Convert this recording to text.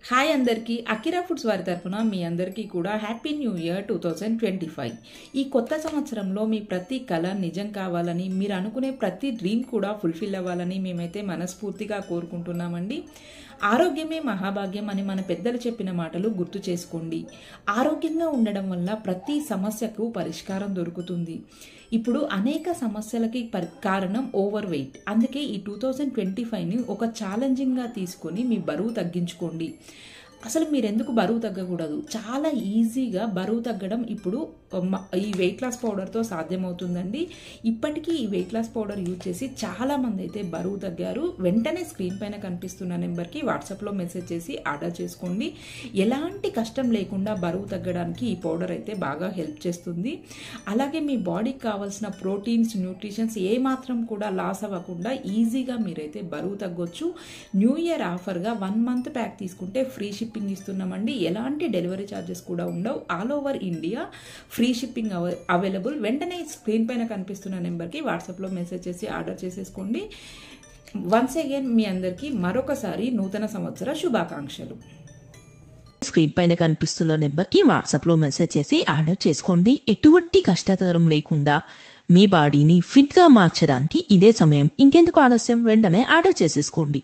Hi అందరికీ Akira foods వారి తరఫున మీ అందరికీ కూడా హ్యాపీ న్యూ ఇయర్ 2025. ఈ కొత్త సంవత్సరంలో మీ ప్రతి కళ నిజం కావాలని, మీరు అనుకునే ప్రతి డ్రీమ్ కూడా ఫుల్ఫిల్ అవ్వాలని మేమైతే మనస్ఫూర్తిగా కోరుకుంటున్నామండి. ఆరోగ్యమే మహాభాగ్యం అని మన పెద్దలు చెప్పిన మాటలు గుర్తు చేసుకోండి. ఆరోగ్యంగా ఉండడం వల్ల ప్రతి సమస్యకు పరిష్కారం దొరుకుతుంది. ఇప్పుడు అనేక సమస్యలకి కారణం ఓవర్ వెయిట్. అందుకే ఈ 2025ని ఒక ఛాలెంజింగ్గా తీసుకొని మీ బరువు తగ్గించుకోండి. అసలు మీరు ఎందుకు బరువు తగ్గకూడదు? చాలా ఈజీగా బరువు తగ్గడం ఇప్పుడు ఈ వెయిట్ లాస్ పౌడర్తో సాధ్యమవుతుందండి. ఇప్పటికీ ఈ వెయిట్ లాస్ పౌడర్ యూజ్ చేసి చాలామంది అయితే బరువు తగ్గారు. వెంటనే స్క్రీన్ పైన కనిపిస్తున్న నెంబర్కి వాట్సాప్లో మెసేజ్ చేసి ఆర్డర్ చేసుకోండి. ఎలాంటి కష్టం లేకుండా బరువు తగ్గడానికి ఈ పౌడర్ అయితే బాగా హెల్ప్ చేస్తుంది. అలాగే మీ బాడీకి కావాల్సిన ప్రోటీన్స్, న్యూట్రిషన్స్ ఏమాత్రం కూడా లాస్ అవ్వకుండా ఈజీగా మీరైతే బరువు తగ్గొచ్చు. న్యూ ఇయర్ ఆఫర్గా 1 మంత్ ప్యాక్ తీసుకుంటే ఫ్రీ షిప్పింగ్ ఇస్తున్నామండి. ఎలాంటి డెలివరీ ఛార్జెస్ కూడా ఉండవు. All over India free shipping available. వెంటనే స్క్రీన్ పైన కనిపిస్తున్న నెంబర్కి వాట్సాప్లో మెసేజ్ చేసి ఆర్డర్ చేసేసుకోండి. వన్స్ అగైన్ మీ అందరికీ మరొకసారి నూతన సంవత్సర శుభాకాంక్షలు. స్క్రీన్ పైన కనిపిస్తున్న నెంబర్కి వాట్సాప్లో మెసేజ్ చేసి ఆర్డర్ చేసుకోండి. ఎటువంటి కష్టతరం లేకుండా మీ బాడీని ఫిట్గా మార్చడానికి ఇదే సమయం. ఇంకెందుకు ఆలస్యం, వెంటనే ఆర్డర్ చేసేసుకోండి.